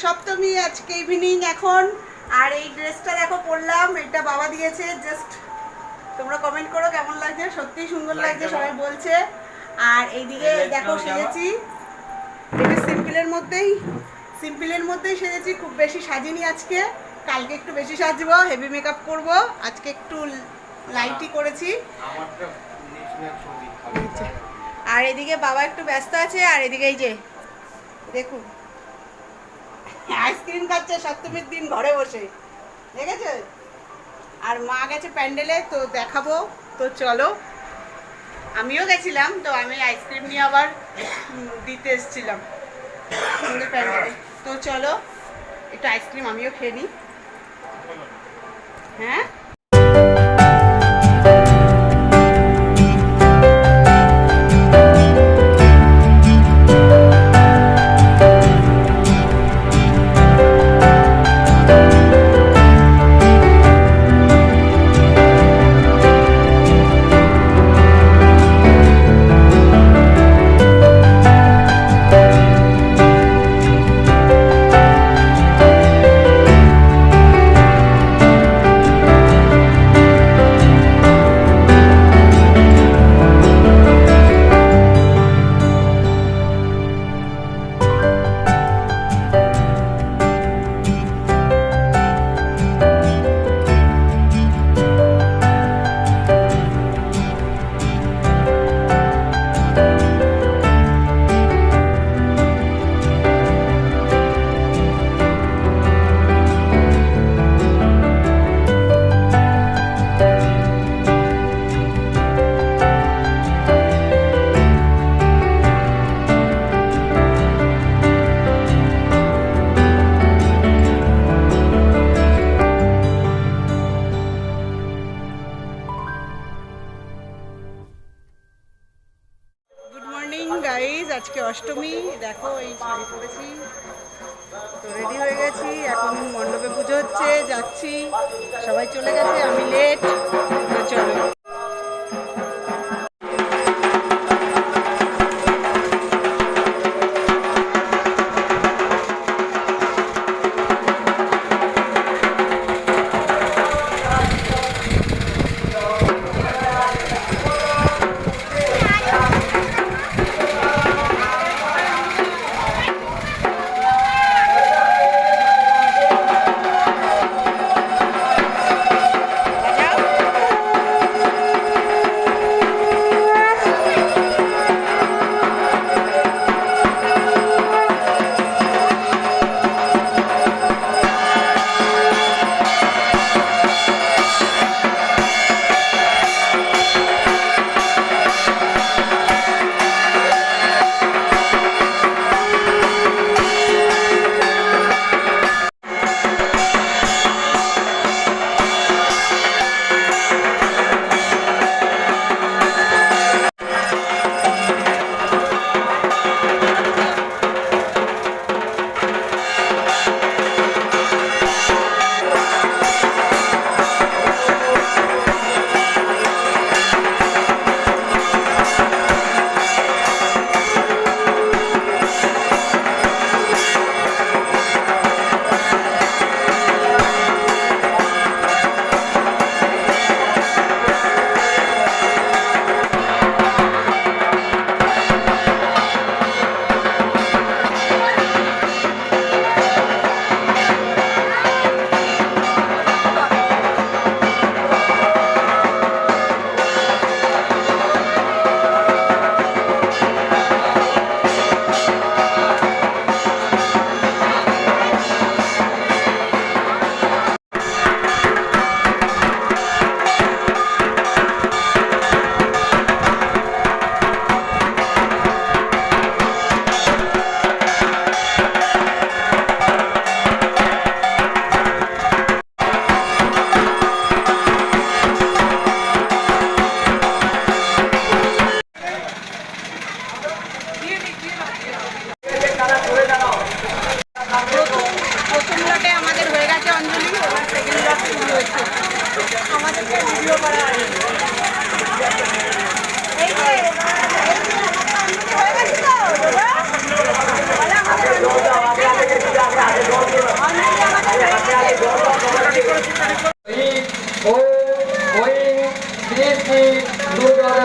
সপ্তমী, আজকে ইভিনিং এখন। আর এই ড্রেসটা দেখো পরলাম, এটা বাবা দিয়েছে। জাস্ট তোমরা কমেন্ট করো কেমন লাগছে, সত্যি সুন্দর লাগছে সবাই বলছে। আর এইদিকে দেখো সেজেছি, এটা সিম্পলের মধ্যেই সেজেছি, খুব বেশি সাজিনি আজকে। কালকে একটু বেশি সাজবো, হেভি মেকআপ করব। আজকে একটু লাইটই করেছি। আর এদিকে বাবা একটু ব্যস্ত আছে। আর এদিকে এই যে দেখুন আইসক্রিম খাচ্ছে সপ্তমীর দিন ঘরে বসে, দেখেছো? আর মা গেছে প্যান্ডেলে, তো দেখাবো। তো চলো, আমিও গেছিলাম, তো আমি আইসক্রিম নিয়ে আবার দিতে এসেছিলাম প্যান্ডেলে। তো চলো একটু আইসক্রিম আমিও খেয়ে নিই। হ্যাঁ, গাইজ, আজকে অষ্টমী। দেখো এই শাড়ি পরেছি, তো রেডি হয়ে গেছি। এখন মণ্ডপে পুজো হচ্ছে, যাচ্ছি। সবাই চলে গেছে, আমি লেট। তো চলো।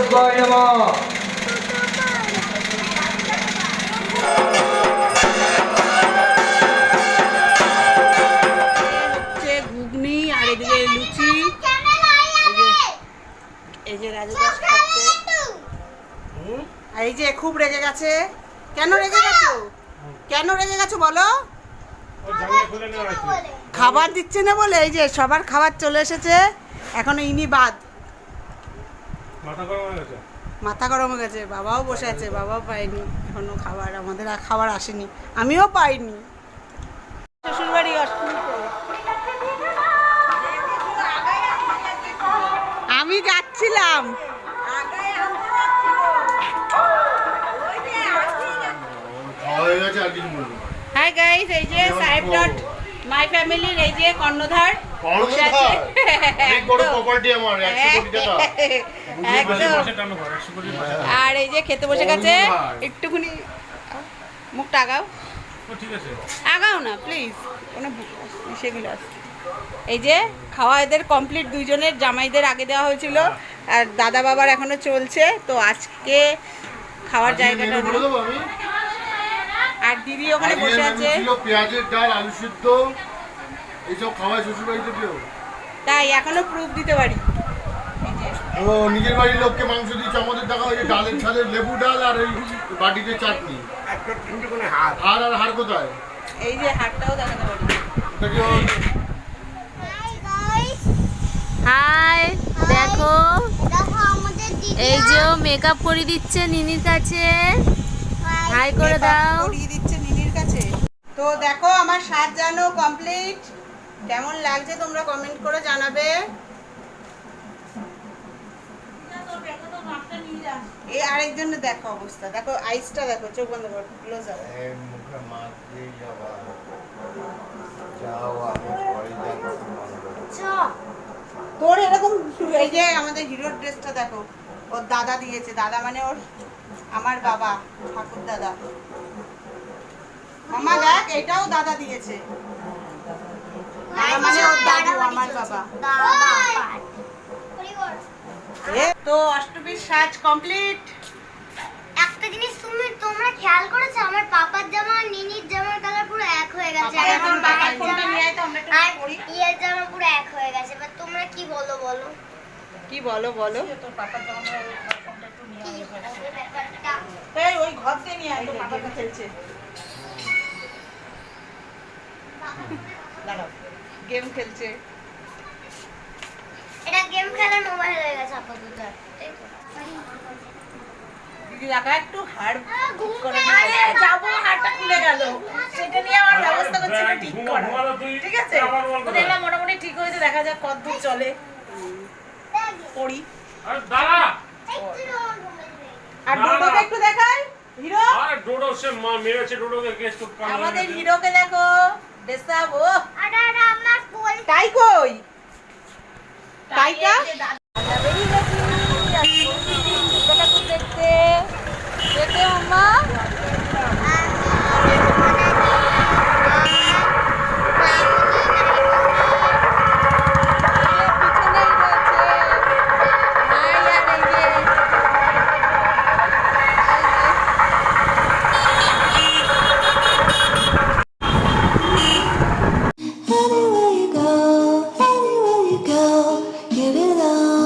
গণেশবায় নমঃ। হচ্ছে ঘুগনি আর এদিকে লুচি। এই যে রাজু দাস খাচ্ছে। আর এই যে খুব রেগে গেছে। কেন রেগে গেছো? কেন রেগে গেছো বলো? খাবার দিচ্ছে না বলে। এই যে সবার খাবার চলে এসেছে, এখনো ইনি বাদ। মাথা গরম হয়ে গেছে। বাবাও বসে আছে, বাবাও পায়নি এখনো খাবার। আমাদের আর খাবার আসেনি, আমিও পাইনি। শ্বশুরবাড়ি আমি যাচ্ছিলাম। হাই গাইস, এই যে সাহেব ডট মাই ফ্যামিলির এই যে কর্ণধার বসে আছে। অনেক বড় প্রপার্টি আমার 100 কোটি টাকা। একদম। আর এই যে খেতে বসে গেছে। একটুখানি মুখটা আগাও। ঠিক আছে, আগাও না প্লিজ, কোনো সেগুলো আছে। এই যে খাওয়া এদের কমপ্লিট, দুইজনের জামাইদের আগে দেওয়া হয়েছিল আর দাদা বাবার এখনো চলছে। তো আজকে খাওয়ার জায়গাটা বলে দেবো আমি। আর দিদি ওখানে বসে আছে। ছিল পেঁয়াজের ডাল, আলু সিদ্ধ, এইসব খাওয়ায় শ্বশুর বাড়িতে কেউ। তাই এখনো প্রুফ দিতে পারি। এই যে ও নিজের বাড়ির লোককে মাংস দিচ্ছে, আমাদের টাকা ওই যে ডালের ছাদের লেবু ডাল আর এই বাটিতে চাটনি। হাড় আর হাড় কোথায়? এই যে হাটটাও দেখাতে পারি। ওটা কি ওর? হাই, দেখো এই যে ও মেকআপ করে দিচ্ছে নিনির কাছে। হাই করে দাও। করিয়ে দিচ্ছে নিনির কাছে। তো দেখো আমার সাজানো কমপ্লিট। কেমন লাগছে তোমরা কমেন্ট করে জানাবে। এই আরেকজনের দেখো অবস্থা, দেখো আইসটা দেখো, চোখ বন্ধ করো, ক্লোজ আপ। মুখে মাছ দিয়ে যাও, আমি পরে যাবো। তোর এরকম এই যে আমাদের হিরোর ড্রেসটা দেখো, ওর দাদা দিয়েছে। দাদা মানে ওর আমার বাবা, ঠাকুর দাদা। মামা দেখ, এটাও দাদা দিয়েছে। দাদা মানে ওর দাদু, আমার বাবা। তো অষ্টমীর সাজ কমপ্লিট। একটা জিনিস তোমরা খেয়াল করেছো, আমার পাপার জামা আর নিনির জামার কালার পুরো এক হয়ে গেছে। আর আমার বাবার জামা আর ইয়ের জামা পুরো এক হয়ে গেছে। এবার তোমরা কি বলো বলো? কি বলো বলো? কি হবে ব্যাপারটা? এই ওই ঘর থেকে নিয়ে আয়, তোর পাপাটা খেলছে। দাঁড়াও, গেম খেলছে। এটা গেম খেলার মোবাইল হয়ে গেছে আপাতত। তাই তো? দিদি দেখা একটু হাড় ঘুম করে পেয়ে নিয়ে গেছে। যাবো, হাড়টা খুলে গেল। সেটা নিয়ে আমার ব্যবস্থা করছিল ঠিক করা। ঠিক আছে, তো দেখলাম মোটামুটি ঠিক হয়েছে। দেখা যাক কতদূর চলে। পড়ি। একটু আমার ঘুম পেয়ে আর ডোডোকে একটু দেখাই। হিরো, ডোডো সে মেরেছে, ডোডোকে কেস তো আমাদের হিরোকে দেখো। দেশাব ও আর আমার কোল তাই কই? তাইটা বেরিয়ে গেছি দেখতে দেখতে মাম্মা। Anywhere you go, you belong.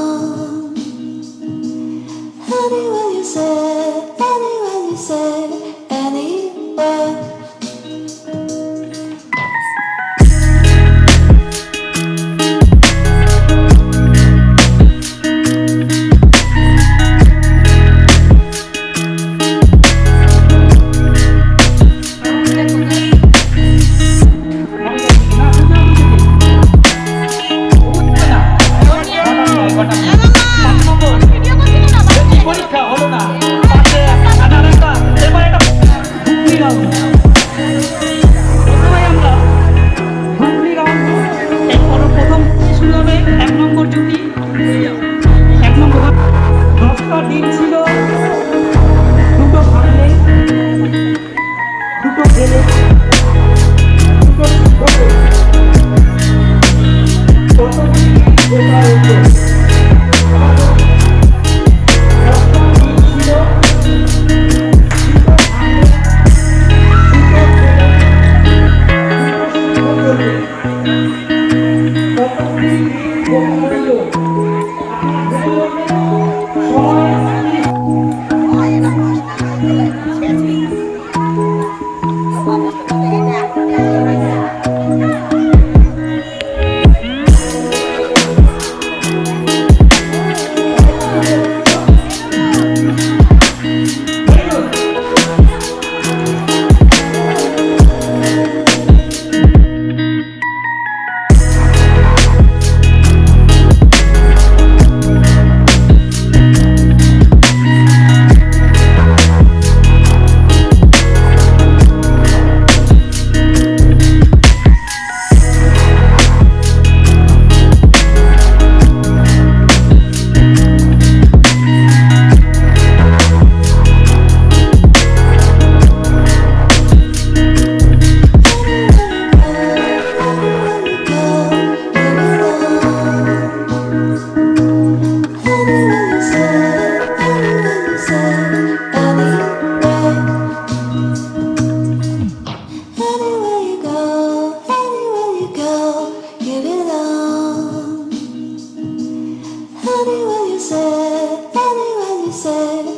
said